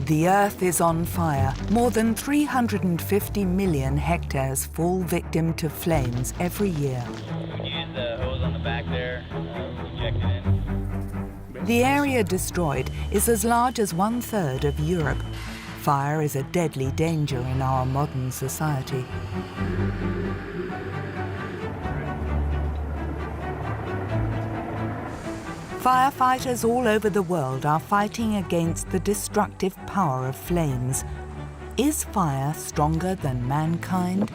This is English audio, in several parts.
The Earth is on fire. More than 350 million hectares fall victim to flames every year. Use the hose on the back there, inject it in. The area destroyed is as large as 1/3 of Europe. Fire is a deadly danger in our modern society. Firefighters all over the world are fighting against the destructive power of flames. Is fire stronger than mankind?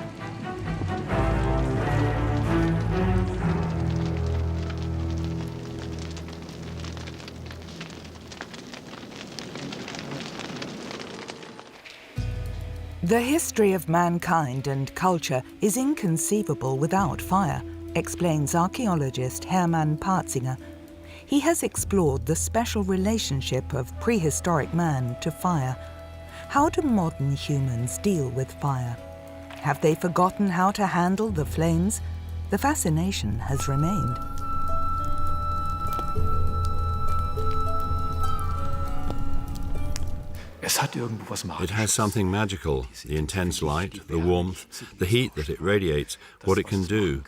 The history of mankind and culture is inconceivable without fire, explains archaeologist Hermann Partzinger. He has explored the special relationship of prehistoric man to fire. How do modern humans deal with fire? Have they forgotten how to handle the flames? The fascination has remained. It has something magical, the intense light, the warmth, the heat that it radiates, what it can do,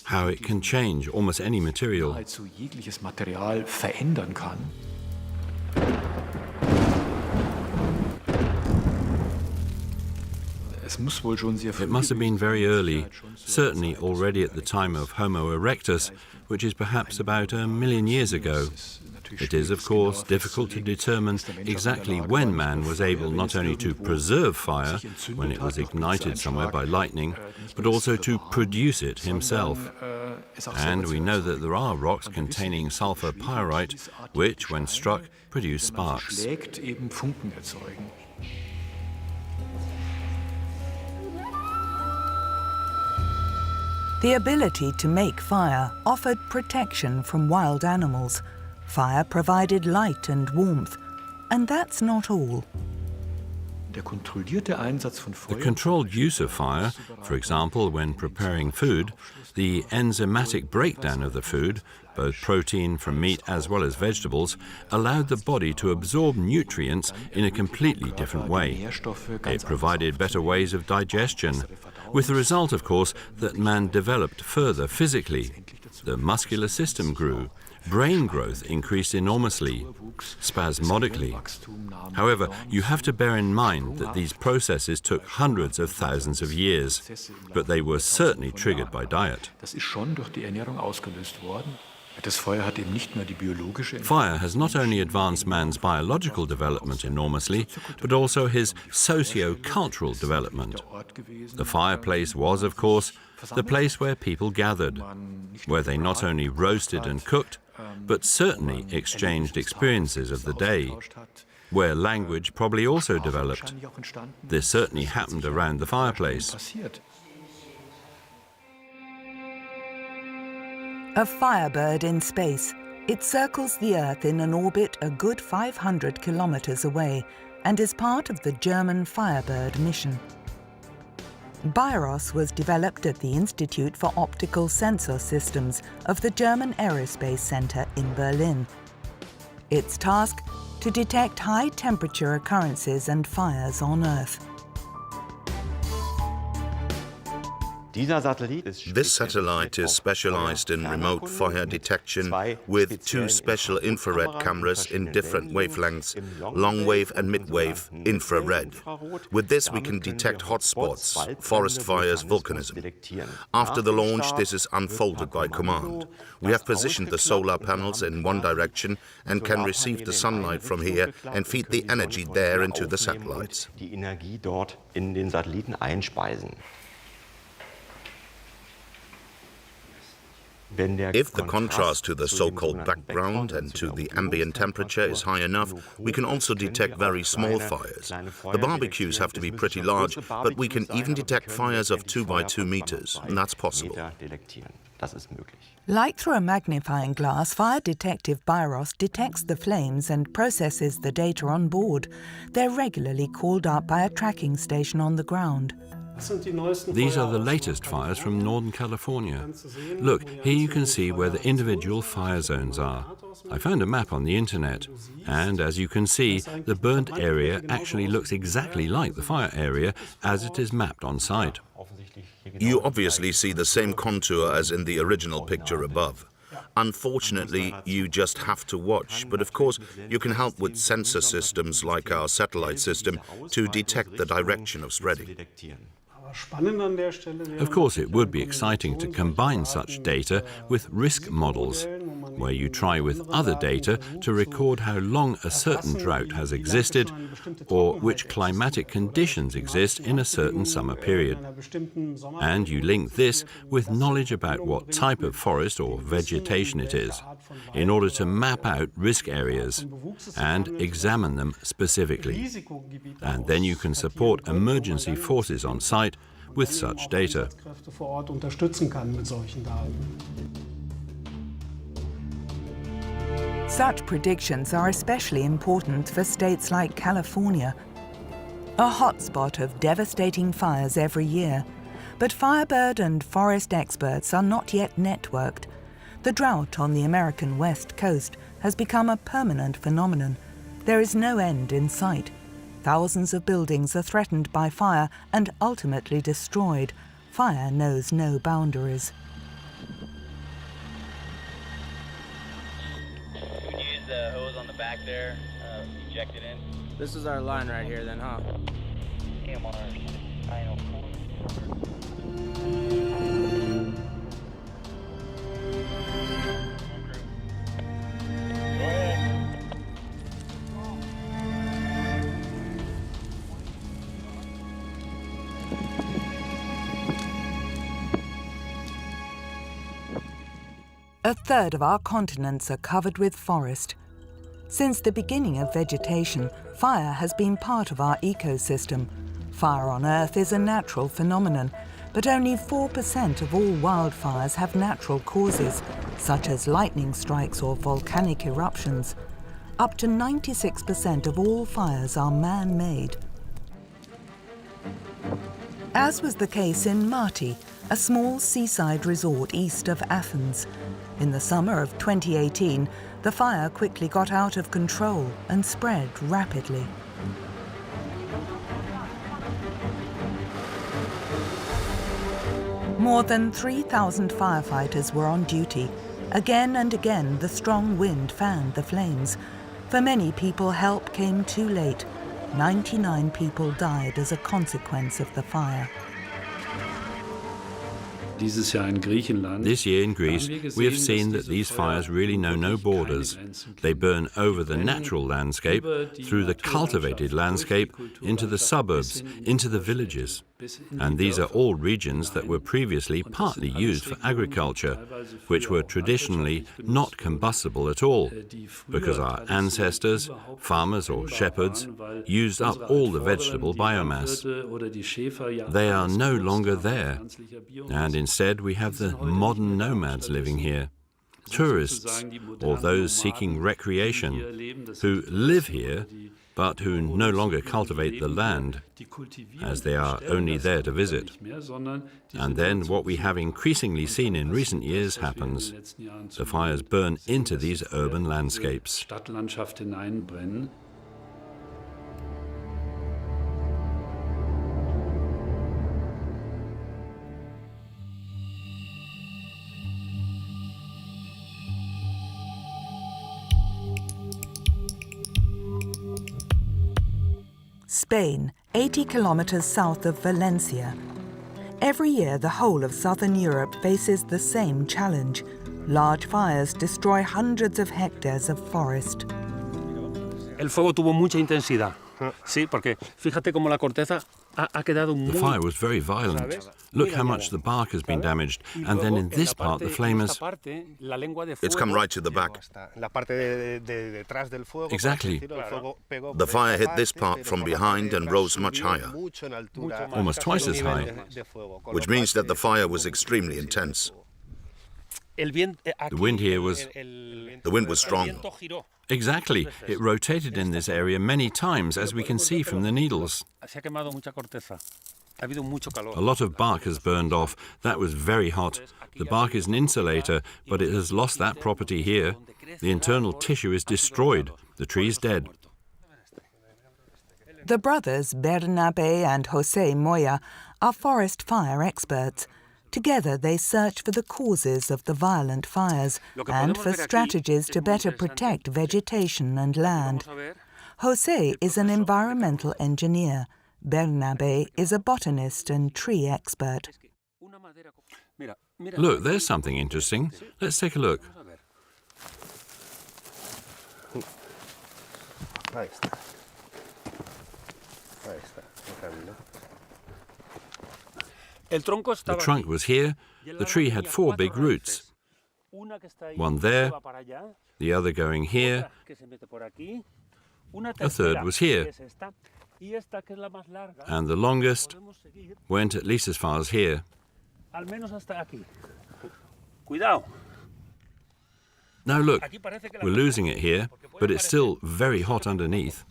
how it can change almost any material. It must have been very early, certainly already at the time of Homo erectus, which is perhaps about 1 million years ago. It is, of course, difficult to determine exactly when man was able not only to preserve fire, when it was ignited somewhere by lightning, but also to produce it himself. And we know that there are rocks containing sulfur pyrite, which, when struck, produce sparks. The ability to make fire offered protection from wild animals. Fire provided light and warmth, and that's not all. The controlled use of fire, for example, when preparing food, the enzymatic breakdown of the food, both protein from meat as well as vegetables, allowed the body to absorb nutrients in a completely different way. It provided better ways of digestion, with the result, of course, that man developed further physically. The muscular system grew. Brain growth increased enormously, spasmodically. However, you have to bear in mind that these processes took hundreds of thousands of years, but they were certainly triggered by diet. Fire has not only advanced man's biological development enormously, but also his socio-cultural development. The fireplace was, of course, the place where people gathered, where they not only roasted and cooked, but certainly exchanged experiences of the day, where language probably also developed. This certainly happened around the fireplace. A firebird in space. It circles the Earth in an orbit a good 500 kilometers away and is part of the German Firebird mission. BIROS was developed at the Institute for Optical Sensor Systems of the German Aerospace Center in Berlin. Its task, to detect high-temperature occurrences and fires on Earth. This satellite is specialized in remote fire detection with 2 special infrared cameras in different wavelengths, long wave and mid wave infrared. With this we can detect hotspots, forest fires, volcanism. After the launch this is unfolded by command. We have positioned the solar panels in one direction and can receive the sunlight from here and feed the energy there into the satellites. If the contrast to the so-called background and to the ambient temperature is high enough, we can also detect very small fires. The barbecues have to be pretty large, but we can even detect fires of 2 by 2 meters, and that's possible. Das ist möglich. Like through a magnifying glass, fire detective Biros detects the flames and processes the data on board. They're regularly called up by a tracking station on the ground. These are the latest fires from Northern California. Look, here you can see where the individual fire zones are. I found a map on the internet, and as you can see, the burnt area actually looks exactly like the fire area as it is mapped on site. You obviously see the same contour as in the original picture above. Unfortunately, you just have to watch, but of course you can help with sensor systems like our satellite system to detect the direction of spreading. Of course, it would be exciting to combine such data with risk models, where you try with other data to record how long a certain drought has existed or which climatic conditions exist in a certain summer period. And you link this with knowledge about what type of forest or vegetation it is, in order to map out risk areas and examine them specifically. And then you can support emergency forces on site with such data. Such predictions are especially important for states like California, a hotspot of devastating fires every year. But Firebird and forest experts are not yet networked. The drought on the American West Coast has become a permanent phenomenon. There is no end in sight. Thousands of buildings are threatened by fire and ultimately destroyed. Fire knows no boundaries. Would you use the hose on the back there, eject it in? This is our line right here then, huh? AMR 904. Go ahead. A third of our continents are covered with forest. Since the beginning of vegetation, fire has been part of our ecosystem. Fire on Earth is a natural phenomenon, but only 4% of all wildfires have natural causes, such as lightning strikes or volcanic eruptions. Up to 96% of all fires are man-made. As was the case in Marti, a small seaside resort east of Athens. In the summer of 2018, the fire quickly got out of control and spread rapidly. More than 3,000 firefighters were on duty. Again and again, the strong wind fanned the flames. For many people, help came too late. 99 people died as a consequence of the fire. This year in Greece, we have seen that these fires really know no borders. They burn over the natural landscape, through the cultivated landscape, into the suburbs, into the villages. And these are all regions that were previously partly used for agriculture, which were traditionally not combustible at all, because our ancestors, farmers or shepherds, used up all the vegetable biomass. They are no longer there, and instead we have the modern nomads living here. Tourists, or those seeking recreation, who live here but who no longer cultivate the land, as they are only there to visit. And then what we have increasingly seen in recent years happens. The fires burn into these urban landscapes. Spain, 80 kilometers south of Valencia. Every year, the whole of southern Europe faces the same challenge. Large fires destroy hundreds of hectares of forest. El fuego tuvo mucha intensidad. Sí, porque fíjate cómo la corteza ha quedado muy... The fire was very violent. Look how much the bark has been damaged, and then in this part the flame has... It's come right to the back. Exactly. The fire hit this part from behind and rose much higher, Almost twice as high. which means that the fire was extremely intense. The wind here was... The wind was strong. Exactly. It rotated in this area many times, as we can see from the needles. A lot of bark has burned off. That was very hot. The bark is an insulator, but it has lost that property here. The internal tissue is destroyed. The tree is dead. The brothers Bernabe and José Moya are forest fire experts. Together they search for the causes of the violent fires and for strategies to better protect vegetation and land. José is an environmental engineer. Bernabe is a botanist and tree expert. Look, there's something interesting. Let's take a look. The trunk was here. The tree had 4 big roots. One there, the other going here, a third was here, and the longest went at least as far as here. Now look, we're losing it here, but it's still very hot underneath.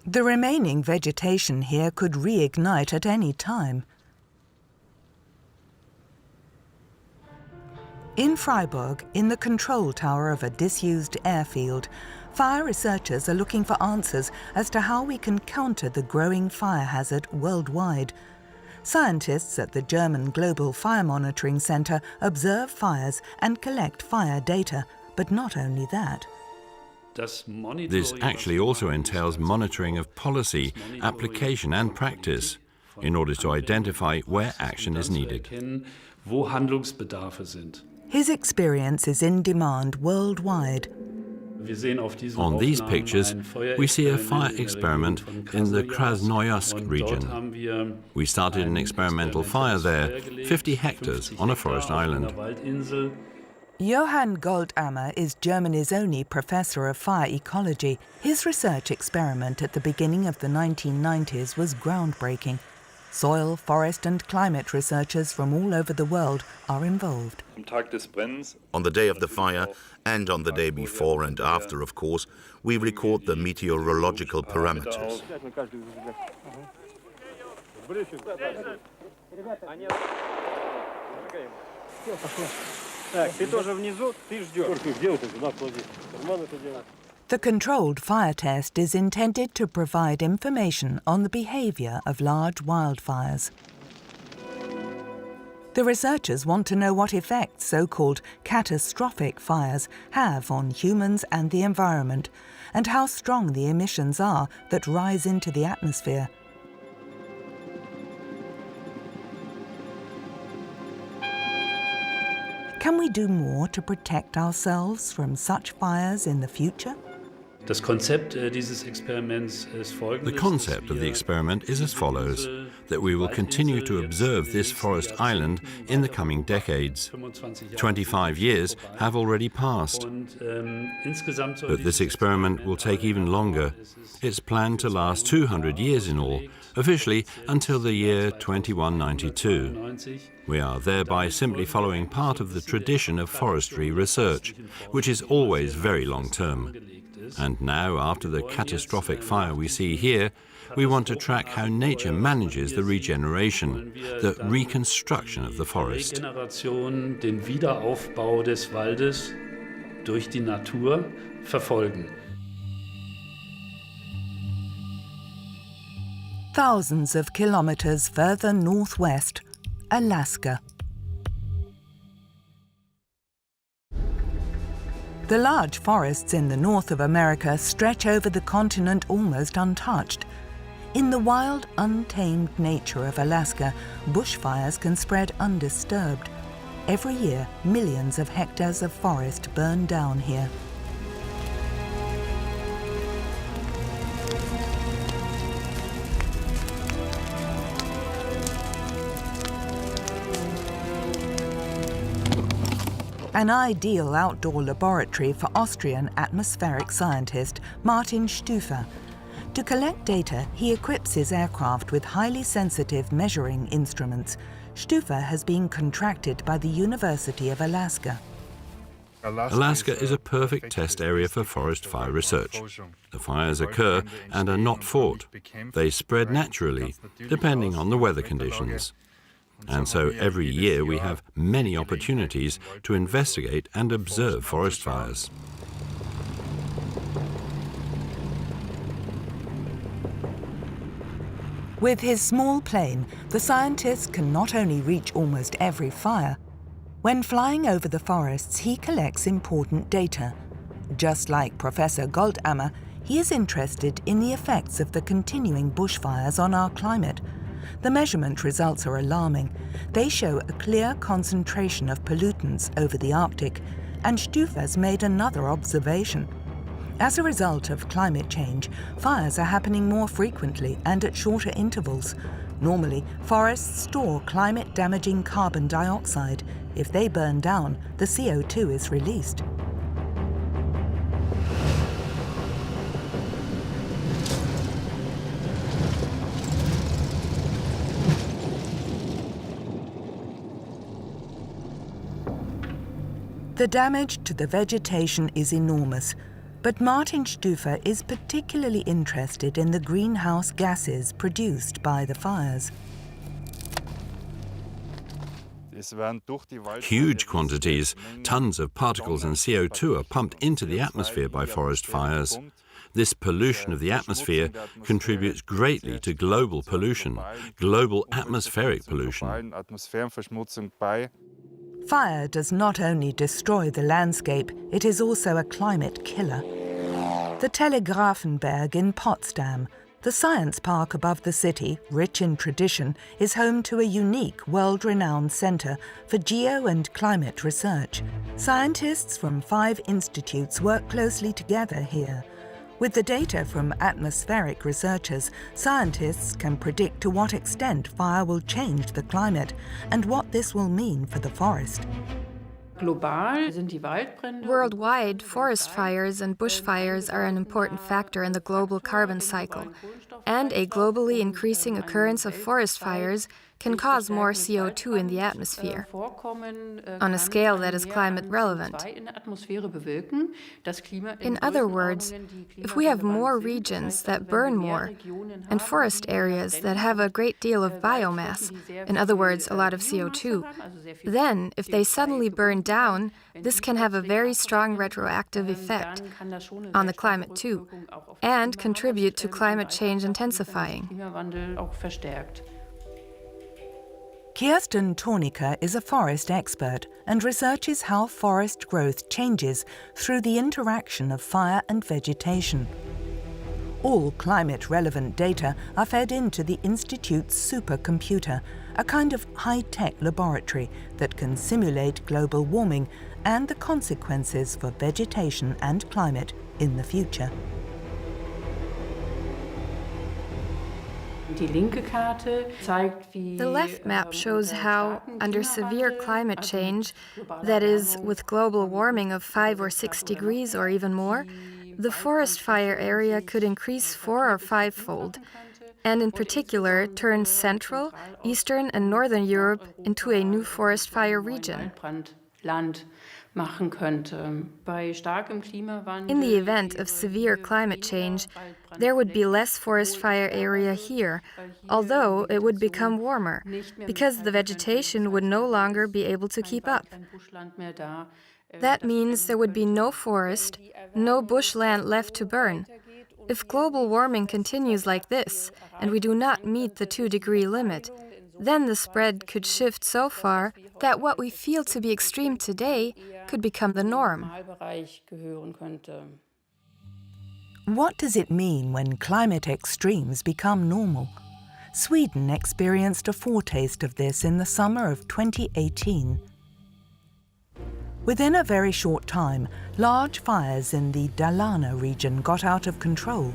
The remaining vegetation here could reignite at any time. In Freiburg, in the control tower of a disused airfield, fire researchers are looking for answers as to how we can counter the growing fire hazard worldwide. Scientists at the German Global Fire Monitoring Center observe fires and collect fire data, but not only that. This actually also entails monitoring of policy, application and practice in order to identify where action is needed. His experience is in demand worldwide. On these pictures, we see a fire experiment in the Krasnoyarsk region. We started an experimental fire there, 50 hectares on a forest island. Johann Goldammer is Germany's only professor of fire ecology. His research experiment at the beginning of the 1990s was groundbreaking. Soil, forest and climate researchers from all over the world are involved. On the day of the fire, and on the day before and after, of course, we record the meteorological parameters. The controlled fire test is intended to provide information on the behavior of large wildfires. The researchers want to know what effects so-called catastrophic fires have on humans and the environment, and how strong the emissions are that rise into the atmosphere. Can we do more to protect ourselves from such fires in the future? The concept of the experiment is as follows, that we will continue to observe this forest island in the coming decades. 25 years have already passed, but this experiment will take even longer. It's planned to last 200 years in all, officially until the year 2192. We are thereby simply following part of the tradition of forestry research, which is always very long-term. And now, after the catastrophic fire we see here, we want to track how nature manages the regeneration, the reconstruction of the forest. Den Wiederaufbau des Waldes durch die Natur verfolgen. Thousands of kilometers further northwest, Alaska. The large forests in the north of America stretch over the continent almost untouched. In the wild, untamed nature of Alaska, bushfires can spread undisturbed. Every year, millions of hectares of forest burn down here. An ideal outdoor laboratory for Austrian atmospheric scientist Martin Stufer. To collect data, he equips his aircraft with highly sensitive measuring instruments. Stufer has been contracted by the University of Alaska. Alaska is a perfect test area for forest fire research. The fires occur and are not fought. They spread naturally, depending on the weather conditions. And so every year we have many opportunities to investigate and observe forest fires. With his small plane, the scientist can not only reach almost every fire. When flying over the forests, he collects important data. Just like Professor Goldammer, he is interested in the effects of the continuing bushfires on our climate. The measurement results are alarming. They show a clear concentration of pollutants over the Arctic, and Stufer's made another observation. As a result of climate change, fires are happening more frequently and at shorter intervals. Normally, forests store climate-damaging carbon dioxide. If they burn down, the CO2 is released. The damage to the vegetation is enormous, but Martin Stufer is particularly interested in the greenhouse gases produced by the fires. Huge quantities, tons of particles and CO2 are pumped into the atmosphere by forest fires. This pollution of the atmosphere contributes greatly to global pollution, global atmospheric pollution. Fire does not only destroy the landscape, it is also a climate killer. The Telegrafenberg in Potsdam, the science park above the city, rich in tradition, is home to a unique, world-renowned centre for geo and climate research. Scientists from 5 institutes work closely together here. With the data from atmospheric researchers, scientists can predict to what extent fire will change the climate and what this will mean for the forest. Worldwide, forest fires and bushfires are an important factor in the global carbon cycle, and a globally increasing occurrence of forest fires can cause more CO2 in the atmosphere, on a scale that is climate relevant. In other words, if we have more regions that burn more, and forest areas that have a great deal of biomass, in other words, a lot of CO2, then if they suddenly burn down, this can have a very strong retroactive effect on the climate too, and contribute to climate change intensifying. Kirsten Torniker is a forest expert and researches how forest growth changes through the interaction of fire and vegetation. All climate-relevant data are fed into the Institute's supercomputer, a kind of high-tech laboratory that can simulate global warming and the consequences for vegetation and climate in the future. The left map shows how, under severe climate change, that is, with global warming of 5 or 6 degrees or even more, the forest fire area could increase 4 or 5-fold, and in particular turn Central, Eastern and Northern Europe into a new forest fire region. In the event of severe climate change, there would be less forest fire area here, although it would become warmer, because the vegetation would no longer be able to keep up. That means there would be no forest, no bushland left to burn. If global warming continues like this, and we do not meet the 2-degree limit, then the spread could shift so far that what we feel to be extreme today could become the norm. What does it mean when climate extremes become normal? Sweden experienced a foretaste of this in the summer of 2018. Within a very short time, large fires in the Dalarna region got out of control.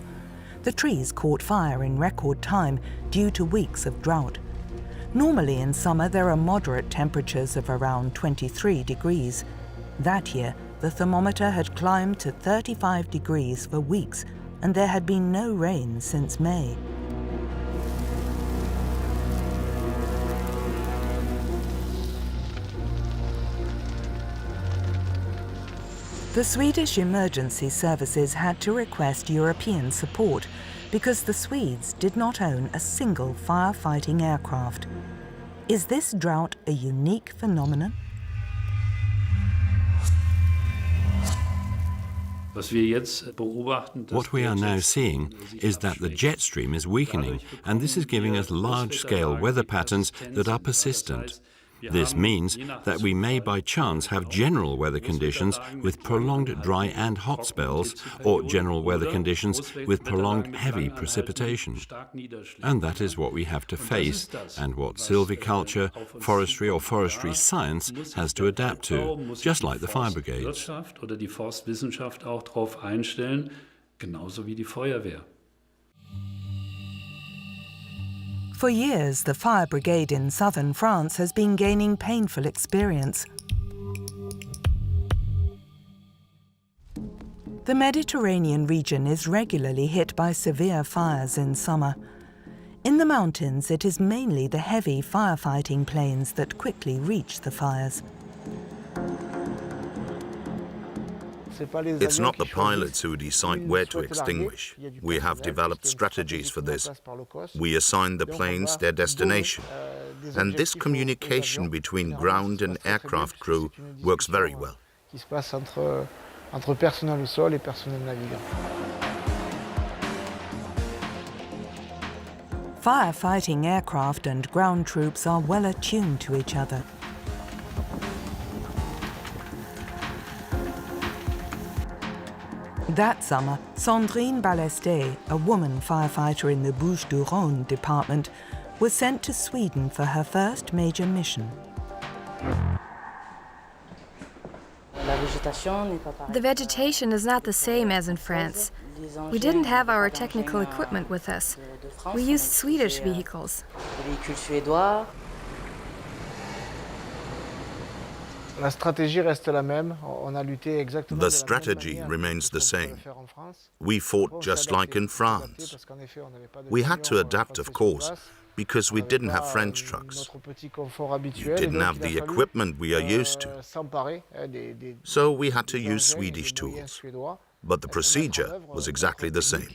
The trees caught fire in record time due to weeks of drought. Normally in summer there are moderate temperatures of around 23 degrees. That year, the thermometer had climbed to 35 degrees for weeks, and there had been no rain since May. The Swedish emergency services had to request European support because the Swedes did not own a single firefighting aircraft. Is this drought a unique phenomenon? What we are now seeing is that the jet stream is weakening, and this is giving us large-scale weather patterns that are persistent. This means that we may by chance have general weather conditions with prolonged dry and hot spells, or general weather conditions with prolonged heavy precipitation. And that is what we have to face, and what silviculture, forestry or forestry science has to adapt to, just like the fire brigades. For years, the fire brigade in southern France has been gaining painful experience. The Mediterranean region is regularly hit by severe fires in summer. In the mountains, it is mainly the heavy firefighting planes that quickly reach the fires. It's not the pilots who decide where to extinguish. We have developed strategies for this. We assign the planes their destination. And this communication between ground and aircraft crew works very well. Firefighting aircraft and ground troops are well attuned to each other. That summer, Sandrine Ballesté, a woman firefighter in the Bouches-du-Rhône department, was sent to Sweden for her first major mission. The vegetation is not the same as in France. We didn't have our technical equipment with us. We used Swedish vehicles. The strategy remains the same. We fought just like in France. We had to adapt, of course, because we didn't have French trucks. You didn't have the equipment we are used to. So we had to use Swedish tools. But the procedure was exactly the same.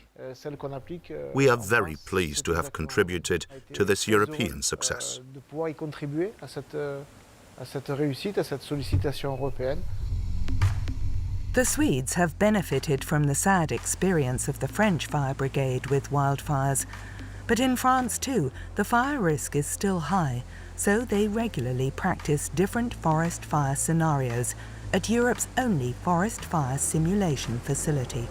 We are very pleased to have contributed to this European success. The Swedes have benefited from the sad experience of the French fire brigade with wildfires. But in France too, the fire risk is still high, so they regularly practice different forest fire scenarios at Europe's only forest fire simulation facility.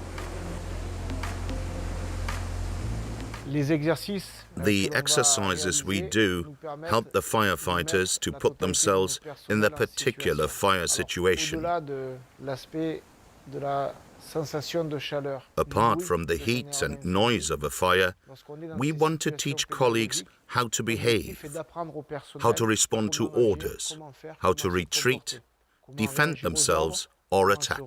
The exercises we do help the firefighters to put themselves in their particular fire situation. Apart from the heat and noise of a fire, we want to teach colleagues how to behave, how to respond to orders, how to retreat, defend themselves or attack.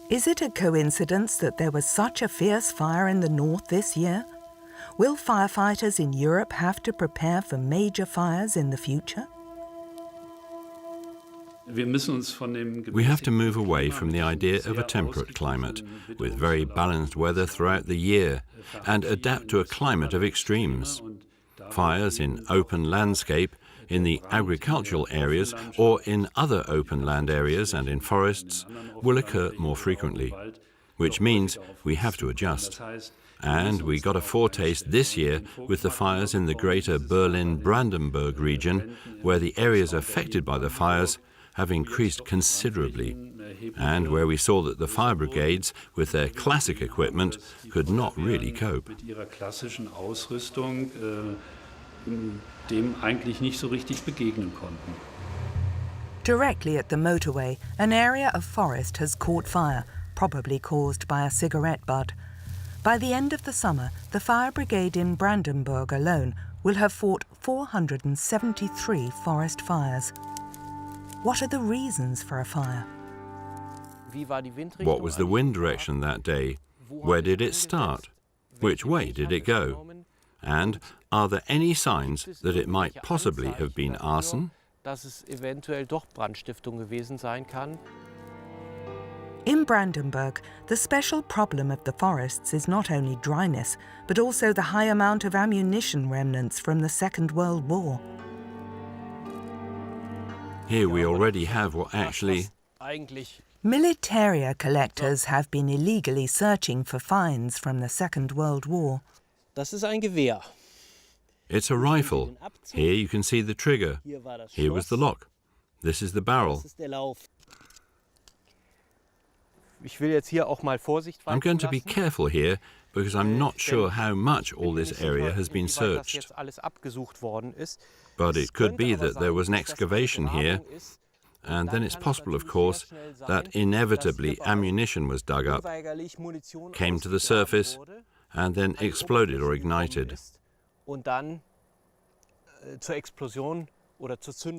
Is it a coincidence that there was such a fierce fire in the north this year? Will firefighters in Europe have to prepare for major fires in the future? We have to move away from the idea of a temperate climate, with very balanced weather throughout the year, and adapt to a climate of extremes. Fires in open landscape, in the agricultural areas, or in other open land areas and in forests will occur more frequently, which means we have to adjust. And we got a foretaste this year with the fires in the greater Berlin-Brandenburg region, where the areas affected by the fires have increased considerably, and where we saw that the fire brigades, with their classic equipment, could not really cope. Directly at the motorway, an area of forest has caught fire, probably caused by a cigarette butt. By the end of the summer, the fire brigade in Brandenburg alone will have fought 473 forest fires. What are the reasons for a fire? What was the wind direction that day? Where did it start? Which way did it go? And are there any signs that it might possibly have been arson? In Brandenburg, the special problem of the forests is not only dryness, but also the high amount of ammunition remnants from the Second World War. Here we already have what actually... Militaria collectors have been illegally searching for finds from the Second World War. It's a rifle. Here you can see the trigger. Here was the lock. This is the barrel. I'm going to be careful here because I'm not sure how much all this area has been searched. But it could be that there was an excavation here, and then it's possible, of course, that inevitably ammunition was dug up, came to the surface, and then exploded or ignited.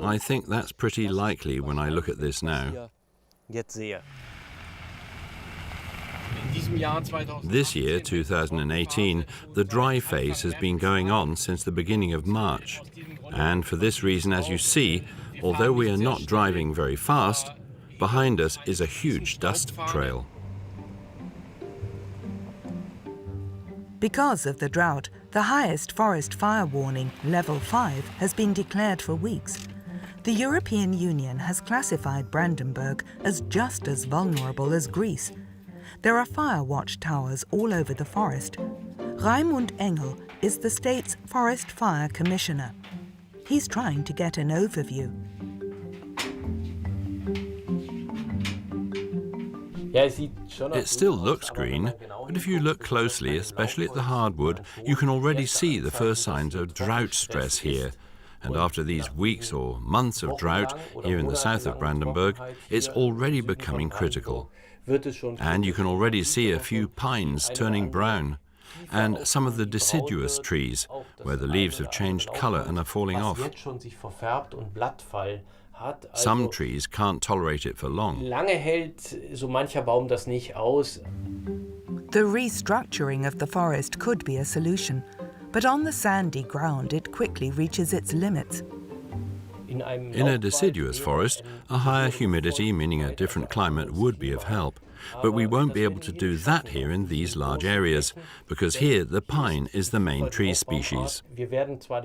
I think that's pretty likely when I look at this now. This year, 2018, the dry phase has been going on since the beginning of March. And for this reason, as you see, although we are not driving very fast, behind us is a huge dust trail. Because of the drought, the highest forest fire warning, level 5, has been declared for weeks. The European Union has classified Brandenburg as just as vulnerable as Greece. There are fire watch towers all over the forest. Raimund Engel is the state's Forest Fire Commissioner. He's trying to get an overview. It still looks green, but if you look closely, especially at the hardwood, you can already see the first signs of drought stress here. And after these weeks or months of drought here in the south of Brandenburg, it's already becoming critical. And you can already see a few pines turning brown, and some of the deciduous trees, where the leaves have changed colour and are falling off. Some trees can't tolerate it for long. The restructuring of the forest could be a solution, but on the sandy ground it quickly reaches its limits. In a deciduous forest, a higher humidity, meaning a different climate, would be of help. But we won't be able to do that here in these large areas, because here the pine is the main tree species.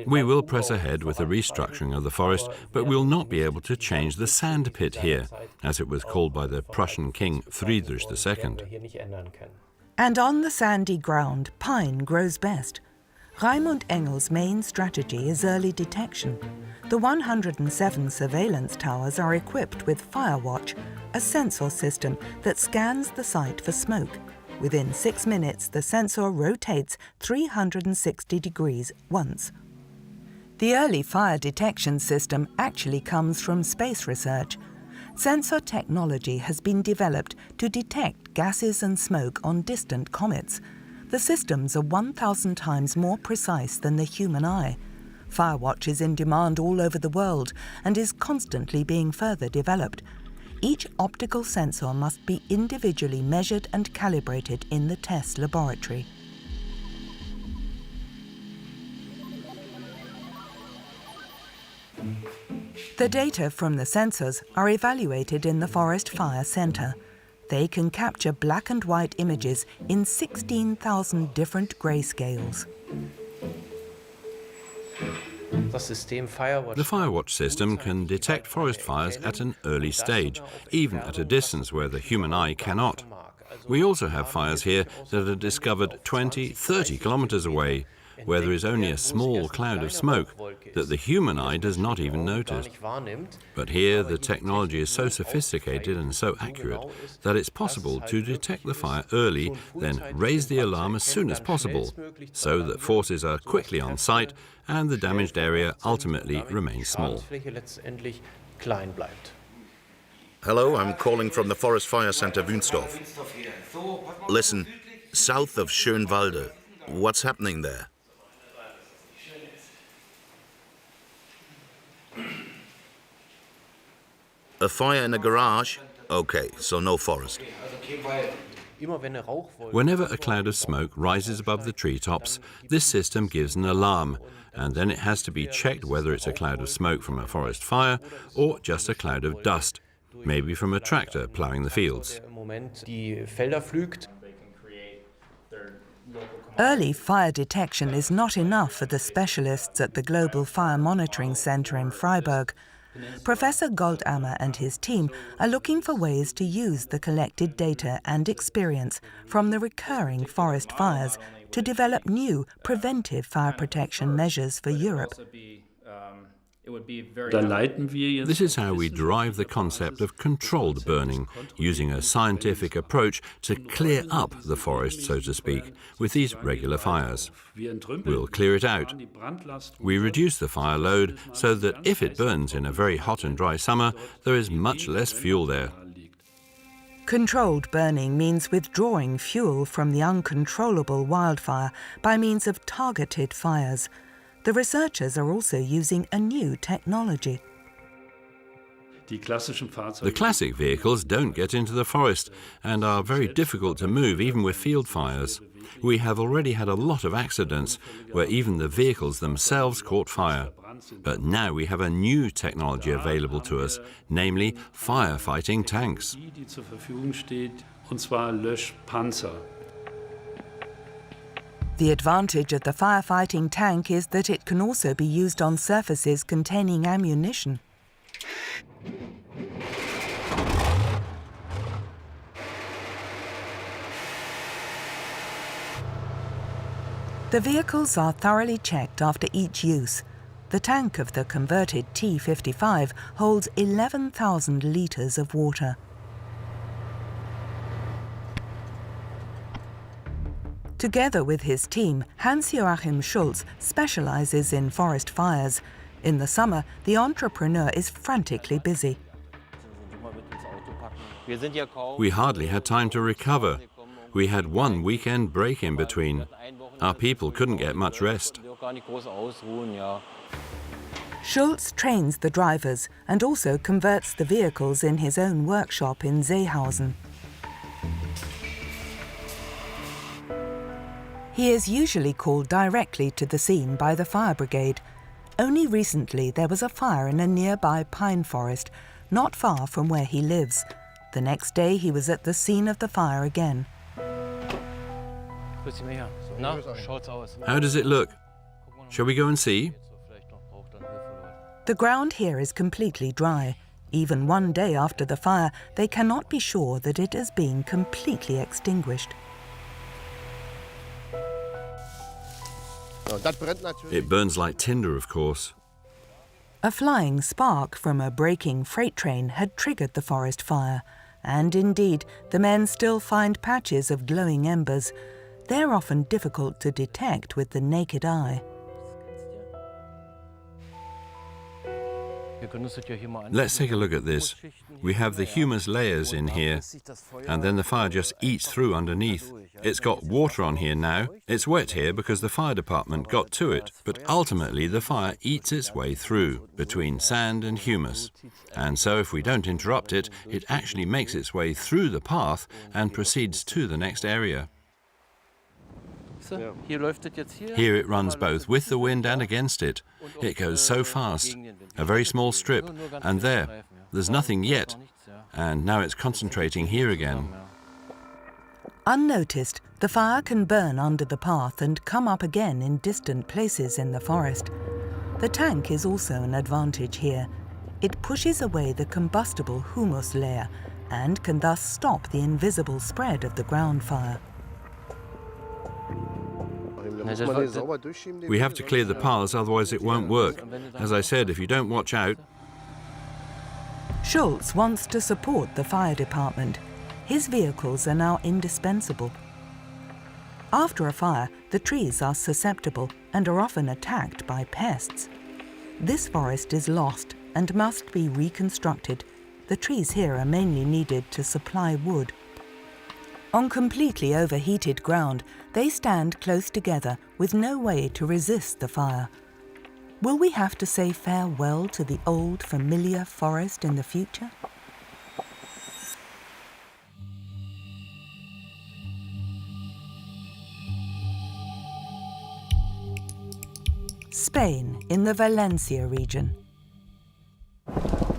We will press ahead with the restructuring of the forest, but we'll not be able to change the sand pit here, as it was called by the Prussian king Friedrich II. And on the sandy ground, pine grows best. Raimund Engel's main strategy is early detection. The 107 surveillance towers are equipped with Firewatch, a sensor system that scans the site for smoke. Within 6 minutes, the sensor rotates 360 degrees once. The early fire detection system actually comes from space research. Sensor technology has been developed to detect gases and smoke on distant comets. The systems are 1,000 times more precise than the human eye. Firewatch is in demand all over the world and is constantly being further developed. Each optical sensor must be individually measured and calibrated in the test laboratory. The data from the sensors are evaluated in the Forest Fire Center. They can capture black and white images in 16,000 different grayscales. The Firewatch system can detect forest fires at an early stage, even at a distance where the human eye cannot. We also have fires here that are discovered 20, 30 kilometers away, where there is only a small cloud of smoke that the human eye does not even notice. But here the technology is so sophisticated and so accurate that it's possible to detect the fire early, then raise the alarm as soon as possible, so that forces are quickly on site and the damaged area ultimately remains small. Hello, I'm calling from the Forest Fire Center Wunstorf. Listen, south of Schönwalde, what's happening there? A fire in a garage? Okay, so no forest. Whenever a cloud of smoke rises above the treetops, this system gives an alarm, and then it has to be checked whether it's a cloud of smoke from a forest fire or just a cloud of dust, maybe from a tractor ploughing the fields. Early fire detection is not enough for the specialists at the Global Fire Monitoring Center in Freiburg. Professor Goldammer and his team are looking for ways to use the collected data and experience from the recurring forest fires to develop new preventive fire protection measures for Europe. This is how we derive the concept of controlled burning, using a scientific approach to clear up the forest, so to speak, with these regular fires. We'll clear it out. We reduce the fire load so that if it burns in a very hot and dry summer, there is much less fuel there. Controlled burning means withdrawing fuel from the uncontrollable wildfire by means of targeted fires. The researchers are also using a new technology. The classic vehicles don't get into the forest and are very difficult to move even with field fires. We have already had a lot of accidents where even the vehicles themselves caught fire. But now we have a new technology available to us, namely firefighting tanks. The advantage of the firefighting tank is that it can also be used on surfaces containing ammunition. The vehicles are thoroughly checked after each use. The tank of the converted T55 holds 11,000 litres of water. Together with his team, Hans-Joachim Schulz specializes in forest fires. In the summer, the entrepreneur is frantically busy. We hardly had time to recover. We had one weekend break in between. Our people couldn't get much rest. Schulz trains the drivers and also converts the vehicles in his own workshop in Seehausen. He is usually called directly to the scene by the fire brigade. Only recently there was a fire in a nearby pine forest, not far from where he lives. The next day he was at the scene of the fire again. How does it look? Shall we go and see? The ground here is completely dry. Even one day after the fire, they cannot be sure that it has been completely extinguished. It burns like tinder, of course. A flying spark from a braking freight train had triggered the forest fire. And indeed, the men still find patches of glowing embers. They're often difficult to detect with the naked eye. Let's take a look at this. We have the humus layers in here, and then the fire just eats through underneath. It's got water on here now. It's wet here because the fire department got to it, but ultimately the fire eats its way through between sand and humus. And so if we don't interrupt it, it actually makes its way through the path and proceeds to the next area. Here it runs both with the wind and against it. It goes so fast. A very small strip, and there's nothing yet. And now it's concentrating here again. Unnoticed, the fire can burn under the path and come up again in distant places in the forest. The tank is also an advantage here. It pushes away the combustible humus layer and can thus stop the invisible spread of the ground fire. We have to clear the paths, otherwise it won't work. As I said, if you don't watch out. Schulz wants to support the fire department. His vehicles are now indispensable. After a fire, the trees are susceptible and are often attacked by pests. This forest is lost and must be reconstructed. The trees here are mainly needed to supply wood. On completely overheated ground, they stand close together with no way to resist the fire. Will we have to say farewell to the old, familiar forest in the future? Spain, in the Valencia region.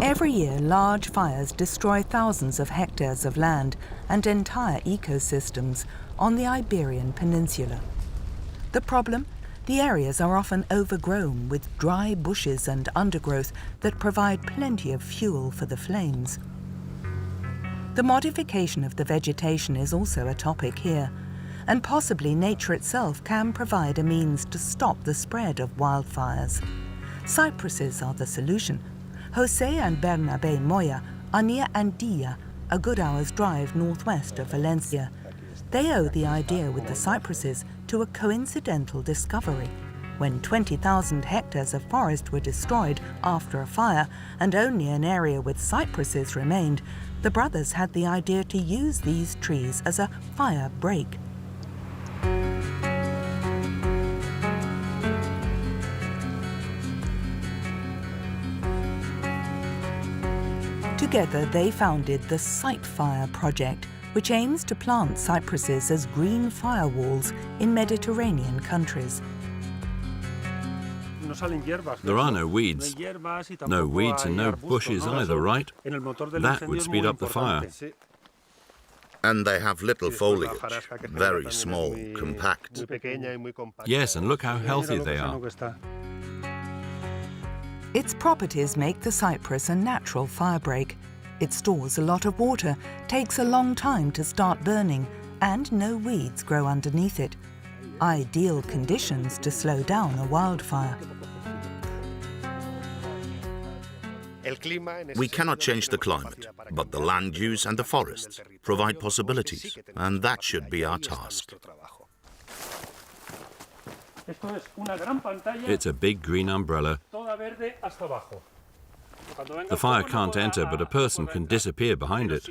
Every year, large fires destroy thousands of hectares of land and entire ecosystems on the Iberian Peninsula. The problem? The areas are often overgrown with dry bushes and undergrowth that provide plenty of fuel for the flames. The modification of the vegetation is also a topic here, and possibly nature itself can provide a means to stop the spread of wildfires. Cypresses are the solution. Jose and Bernabé Moya are near Andilla, a good hour's drive northwest of Valencia. They owe the idea with the cypresses to a coincidental discovery. When 20,000 hectares of forest were destroyed after a fire and only an area with cypresses remained, the brothers had the idea to use these trees as a fire break. Together they founded the Cypfire Project, which aims to plant cypresses as green firewalls in Mediterranean countries. There are no weeds. No weeds and no bushes either, right? That would speed up the fire. And they have little foliage, very small, compact. Yes, and look how healthy they are. Its properties make the cypress a natural firebreak. It stores a lot of water, takes a long time to start burning, and no weeds grow underneath it. Ideal conditions to slow down a wildfire. We cannot change the climate, but the land use and the forests provide possibilities, and that should be our task. It's a big green umbrella. The fire can't enter, but a person can disappear behind it.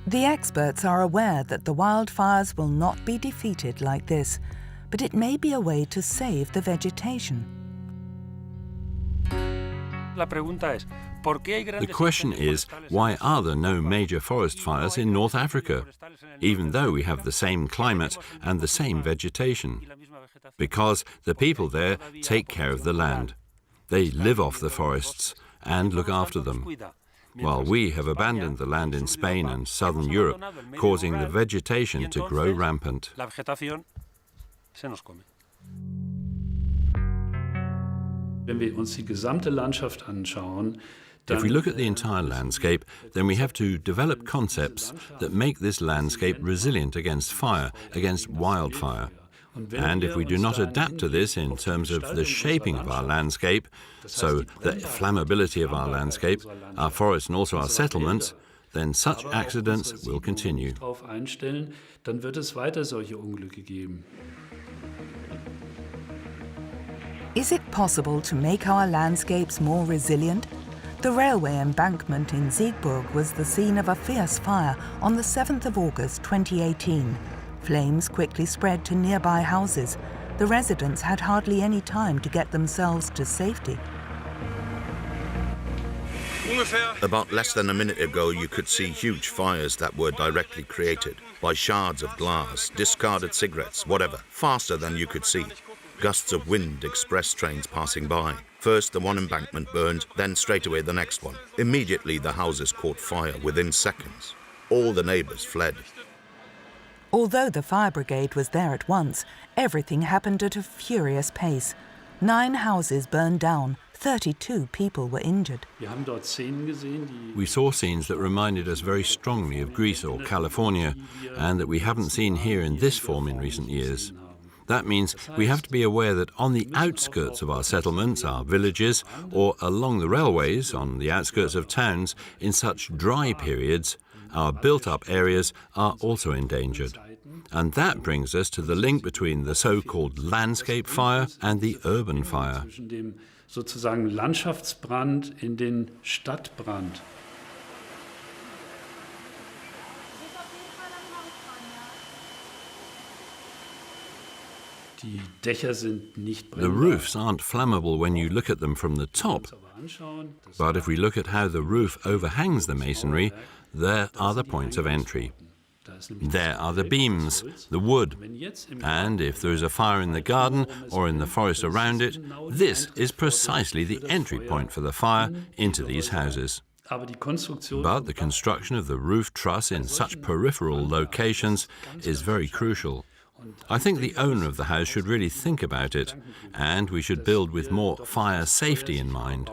The experts are aware that the wildfires will not be defeated like this, but it may be a way to save the vegetation. The question is, why are there no major forest fires in North Africa, even though we have the same climate and the same vegetation? Because the people there take care of the land. They live off the forests and look after them, while we have abandoned the land in Spain and southern Europe, causing the vegetation to grow rampant. If we look at the entire landscape, then we have to develop concepts that make this landscape resilient against fire, against wildfire. And if we do not adapt to this in terms of the shaping of our landscape, so the flammability of our landscape, our forests and also our settlements, then such accidents will continue. Is it possible to make our landscapes more resilient? The railway embankment in Siegburg was the scene of a fierce fire on the 7th of August 2018. Flames quickly spread to nearby houses. The residents had hardly any time to get themselves to safety. About less than a minute ago, you could see huge fires that were directly created by shards of glass, discarded cigarettes, whatever, faster than you could see. Gusts of wind, express trains passing by. First the one embankment burned, then straight away the next one. Immediately the houses caught fire within seconds. All the neighbours fled. Although the fire brigade was there at once, everything happened at a furious pace. 9 houses burned down, 32 people were injured. We saw scenes that reminded us very strongly of Greece or California, and that we haven't seen here in this form in recent years. That means we have to be aware that on the outskirts of our settlements, our villages, or along the railways, on the outskirts of towns, in such dry periods, our built-up areas are also endangered. And that brings us to the link between the so-called landscape fire and the urban fire. Sozusagen Landschaftsbrand in den Stadtbrand. Die Dächer sind nicht The brennbar. roofs aren't flammable when you look at them from the top, but if we look at how the roof overhangs the masonry, there are the points of entry. There are the beams, the wood, and if there is a fire in the garden or in the forest around it, this is precisely the entry point for the fire into these houses. But the construction of the roof truss in such peripheral locations is very crucial. I think the owner of the house should really think about it, and we should build with more fire safety in mind.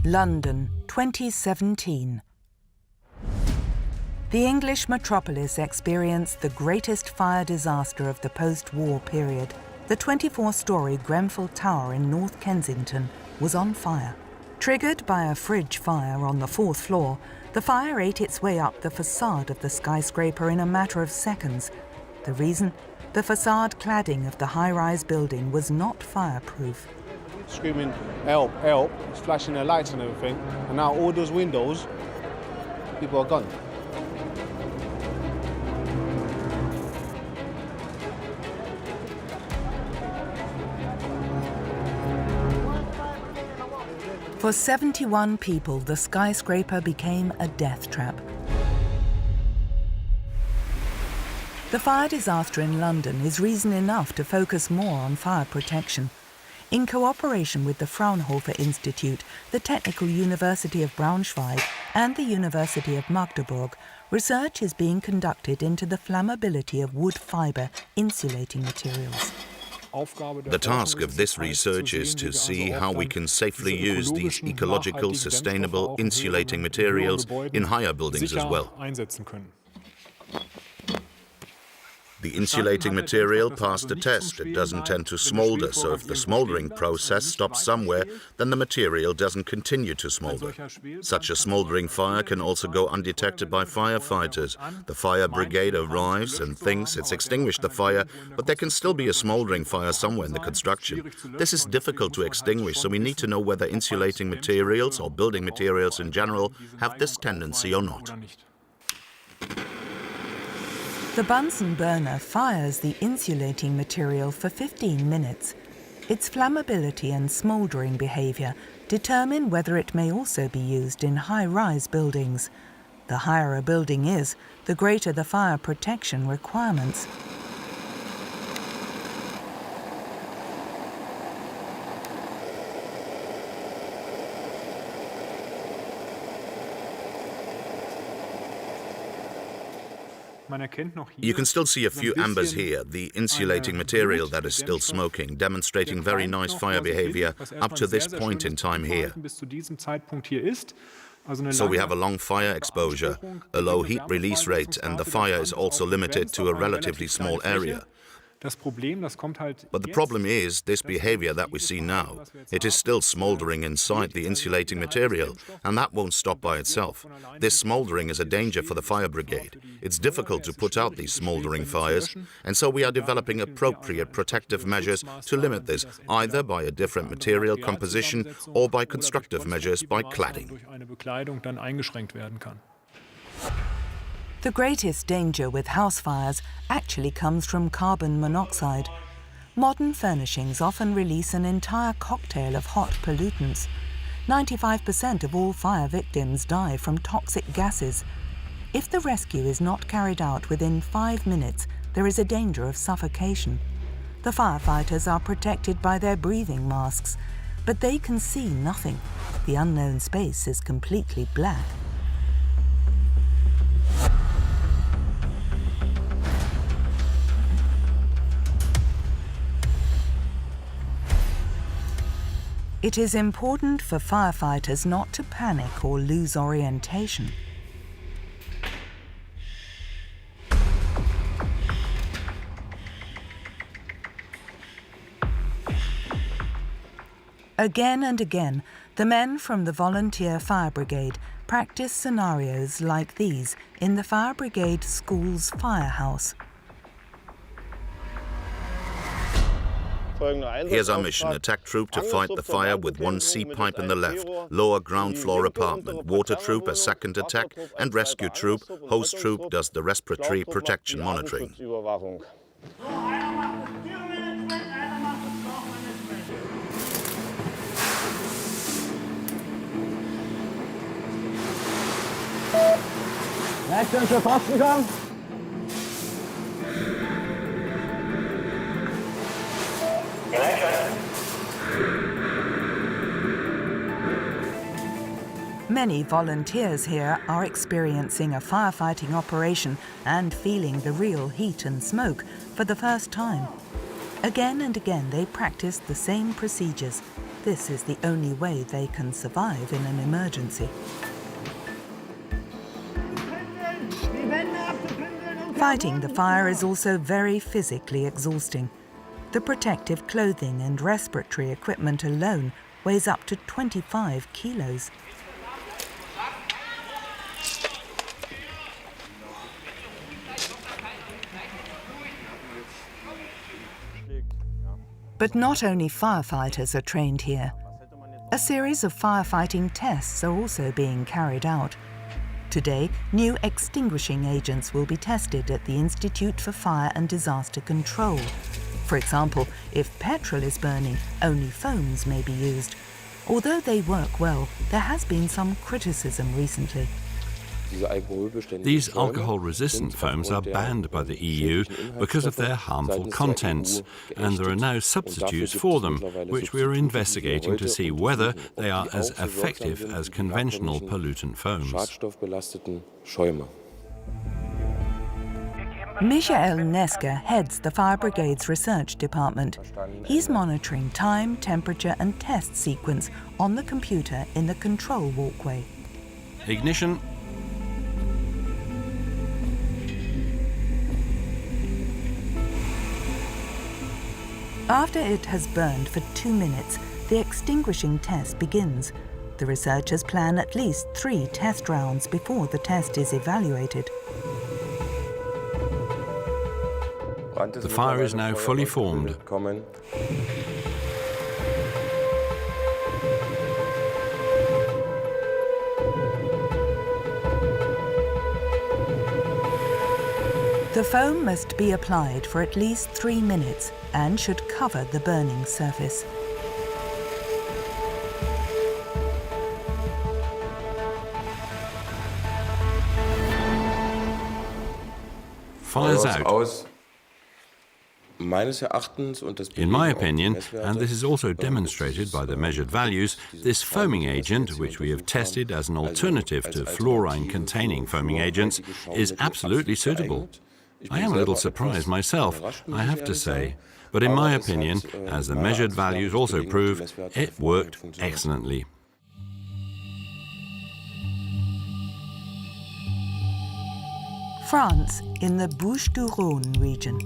London, 2017. The English metropolis experienced the greatest fire disaster of the post-war period. The 24-storey Grenfell Tower in North Kensington was on fire. Triggered by a fridge fire on the 4th floor, the fire ate its way up the facade of the skyscraper in a matter of seconds. The reason? The facade cladding of the high-rise building was not fireproof. Screaming, help, help, it's flashing their lights and everything, and now all those windows, people are gone. For 71 people, the skyscraper became a death trap. The fire disaster in London is reason enough to focus more on fire protection. In cooperation with the Fraunhofer Institute, the Technical University of Braunschweig and the University of Magdeburg, research is being conducted into the flammability of wood fibre insulating materials. The task of this research is to see how we can safely use these ecological, sustainable, insulating materials in higher buildings as well. The insulating material passed a test. It doesn't tend to smolder, so if the smoldering process stops somewhere, then the material doesn't continue to smolder. Such a smoldering fire can also go undetected by firefighters. The fire brigade arrives and thinks it's extinguished the fire, but there can still be a smoldering fire somewhere in the construction. This is difficult to extinguish, so we need to know whether insulating materials or building materials in general have this tendency or not. The Bunsen burner fires the insulating material for 15 minutes. Its flammability and smouldering behaviour determine whether it may also be used in high-rise buildings. The higher a building is, the greater the fire protection requirements. You can still see a few ambers here, the insulating material that is still smoking, demonstrating very nice fire behavior up to this point in time here. So we have a long fire exposure, a low heat release rate, and the fire is also limited to a relatively small area. But the problem is this behavior that we see now. It is still smoldering inside the insulating material, and that won't stop by itself. This smoldering is a danger for the fire brigade. It's difficult to put out these smoldering fires, and so we are developing appropriate protective measures to limit this, either by a different material composition or by constructive measures by cladding. The greatest danger with house fires actually comes from carbon monoxide. Modern furnishings often release an entire cocktail of hot pollutants. 95% of all fire victims die from toxic gases. If the rescue is not carried out within 5 minutes, there is a danger of suffocation. The firefighters are protected by their breathing masks, but they can see nothing. The unknown space is completely black. It is important for firefighters not to panic or lose orientation. Again and again, the men from the Volunteer Fire Brigade practice scenarios like these in the Fire Brigade School's firehouse. Here's our mission: attack troop to fight the fire with one sea pipe in the left, lower ground floor apartment, water troop a second attack, and rescue troop, host troop does the respiratory protection monitoring. Many volunteers here are experiencing a firefighting operation and feeling the real heat and smoke for the first time. Again and again they practice the same procedures. This is the only way they can survive in an emergency. Fighting the fire is also very physically exhausting. The protective clothing and respiratory equipment alone weighs up to 25 kilos. But not only firefighters are trained here. A series of firefighting tests are also being carried out. Today, new extinguishing agents will be tested at the Institute for Fire and Disaster Control. For example, if petrol is burning, only foams may be used. Although they work well, there has been some criticism recently. These alcohol-resistant foams are banned by the EU because of their harmful contents, and there are now substitutes for them, which we are investigating to see whether they are as effective as conventional pollutant foams. Michael Nesker heads the Fire Brigade's research department. He's monitoring time, temperature and test sequence on the computer in the control walkway. Ignition. After it has burned for 2 minutes, the extinguishing test begins. The researchers plan at least 3 test rounds before the test is evaluated. The fire is now fully formed. The foam must be applied for at least 3 minutes and should cover the burning surface. Fire's out. In my opinion, and this is also demonstrated by the measured values, this foaming agent, which we have tested as an alternative to fluorine-containing foaming agents, is absolutely suitable. I am a little surprised myself, I have to say, but in my opinion, as the measured values also prove, it worked excellently. France, in the Bouches-du-Rhône region.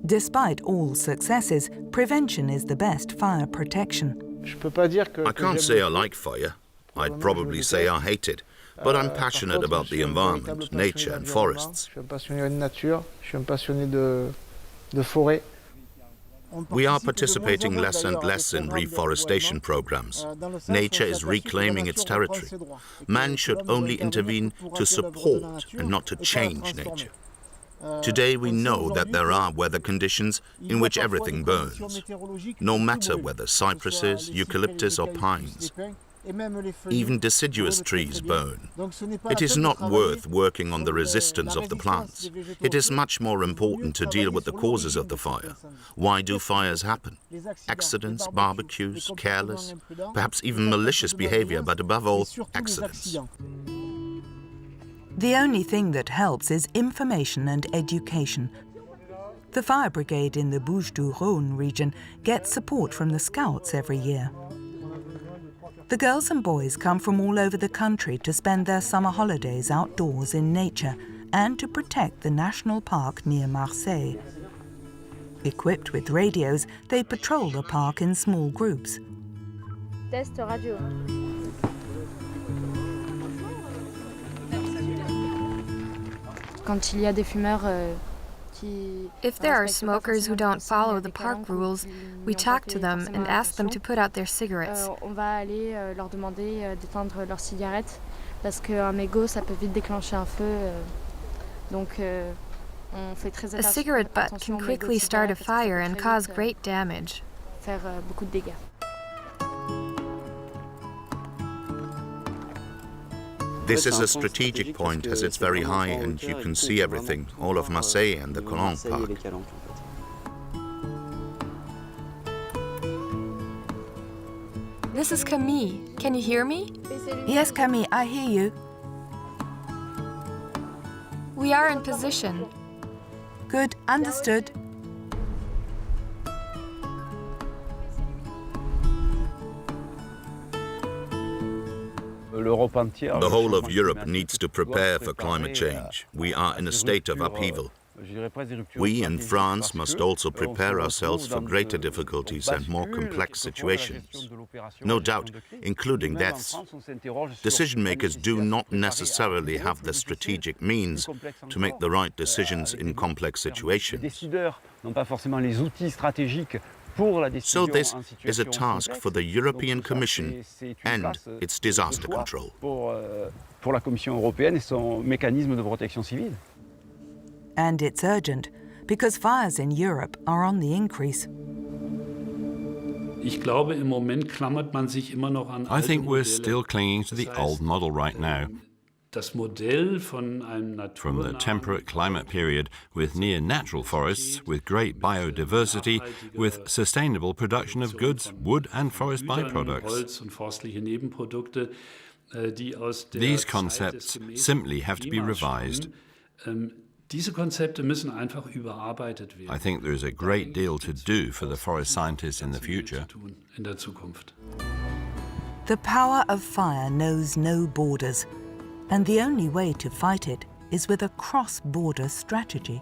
Despite all successes, prevention is the best fire protection. I can't say I like fire. I'd probably say I hate it. But I'm passionate about the environment, nature and forests. We are participating less and less in reforestation programs. Nature is reclaiming its territory. Man should only intervene to support and not to change nature. Today we know that there are weather conditions in which everything burns, no matter whether cypresses, eucalyptus or pines. Even deciduous trees burn. It is not worth working on the resistance of the plants. It is much more important to deal with the causes of the fire. Why do fires happen? Accidents, barbecues, careless, perhaps even malicious behavior, but above all, accidents. The only thing that helps is information and education. The fire brigade in the Bouches-du-Rhône region gets support from the Scouts every year. The girls and boys come from all over the country to spend their summer holidays outdoors in nature and to protect the national park near Marseille. Equipped with radios, they patrol the park in small groups. Test radio. Quand il y a des fumeurs If there are smokers who don't follow the park rules, we talk to them and ask them to put out their cigarettes. On va aller leur demander d'éteindre leurs cigarettes parce qu'un mégot, ça peut vite déclencher un feu. Donc, on fait très A attention. cigarette butt can quickly start a fire and cause great damage. Faire beaucoup de dégâts. This is a strategic point as it's very high and you can see everything, all of Marseille and the Collonges Park. This is Camille. Can you hear me? Yes, Camille, I hear you. We are in position. Good, understood. The whole of Europe needs to prepare for climate change. We are in a state of upheaval. We in France must also prepare ourselves for greater difficulties and more complex situations. No doubt, including deaths. Decision makers do not necessarily have the strategic means to make the right decisions in complex situations. So this is a task for the European Commission and its disaster control. And it's urgent, because fires in Europe are on the increase. Ich glaube, im Moment klammert man sich immer noch an I think alte we're Modelle. still clinging to the Das old heißt, model right now. Das Modell von einem From the naturnahen temperate climate period with near natural forests, with great biodiversity, with sustainable production of goods, wood and forest byproducts. Holz und forstliche Nebenprodukte, die aus der These Zeit concepts des gemäßigten simply have to be Klimas revised. stammen. Diese Konzepte müssen einfach überarbeitet werden. I think there is a great deal to do for the forest scientists in the future. Tun in der Zukunft. The power of fire knows no borders, and the only way to fight it is with a cross-border strategy.